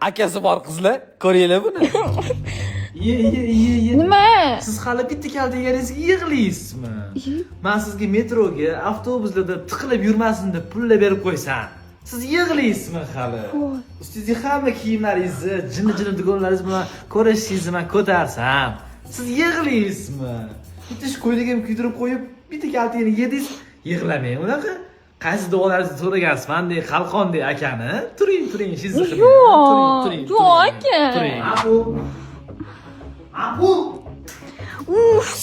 Akasi bor qizlar, ko'ringlar buni. Ye. Nima? Siz hali bitta kalta yegaringizga yig'laysizmi? Men sizga metroga, avtobuslarda tiqilib yurmasin deb pullar berib qo'ysam. Siz yig'laysizmi hali? Ustingizga hamma kiyimlaringizni, jinni dugonlaringiz bilan ko'rishingizni men ko'tarsam, siz yig'laysizmi? Bitta shu ko'ylagimni kuydirib qo'yib, bitta kaltani yedingiz, yig'lamang unaqa. Qaysi duolaringizni so'ragansiz-mandek, qalqondek akani? Turing, shizni qiling. Yo'q, aka. Turing. Abu.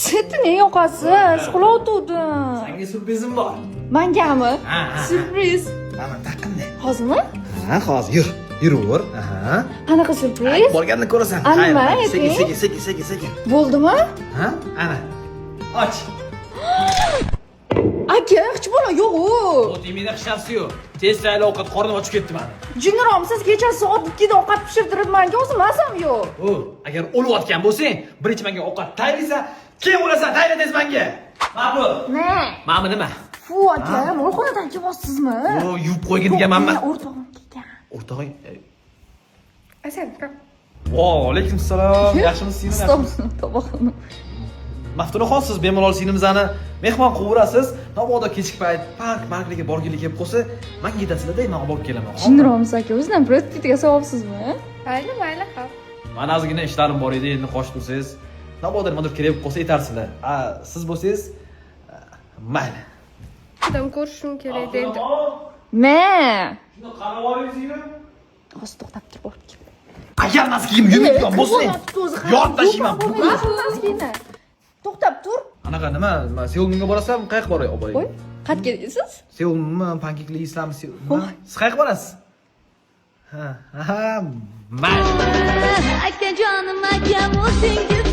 Seni yoqasiz. Quloqtovdim. Senga surprizim bor. Mangami? Ha. Surpriz. Mana taqinda. Hozirmi? Ha, hozir. Yuraver. Aha. Qanaqa surpriz? Borganda ko'rasan. Nima Sekin. Bo'ldimi? Ha? Ana. Och. Aka, hech bola yo'q-ku. Otimina xishasi yo'q. Tez sayli ovqat qornim ochib ketdi meni. Jinnirom, siz kecha soat 2 da ovqat pishirtirib menga o'zmasam yo'q. Agar o'layotgan bo'lsang, birinchi menga ovqat tayyorlaysan, keyin o'lasan, tayyorla tez menga. Ma'qul. Ma'mi nima? Fu, aka, molxonadan kelyapsizmi? Yuvib qo'ygin deganmanmi? O'rtog'im kelgan. O'rtog'ing. Asal, Va alaykum assalom. Yaxshimisizmi? To'g'ri. Maftunaxon, siz bemalol singlimizni mehmon qilib mabodo kechki payt parklarga borgili kelib qolsa, menga yetasizlar-da, men olib kelaman. Jinnirom aka, o'zingizdan prospektga savobsizmi? Mayli, xo'p. Mana ozgina ishlarim bor edi, endi qo'shib tursangiz, mabodo nimadir kerak bo'lsa aytarsizlar. Siz bo'lsangiz, mayli. Odam ko'rishim kerak dedi. Shuni qarab olingizmi? Hozir to'xtab tur, borib kel. Agar mas kiyim yumayotgan bo'lsang, yorib tashlayman. To'xtab tur. Anaqa nima? Seulga borasan, qayerga boray? Qo'y. Qayerga deysiz? Seulmi, pankekli islammi? Siz qayerga borasiz? Ha, mayli. Aka jonim akam o'zingiz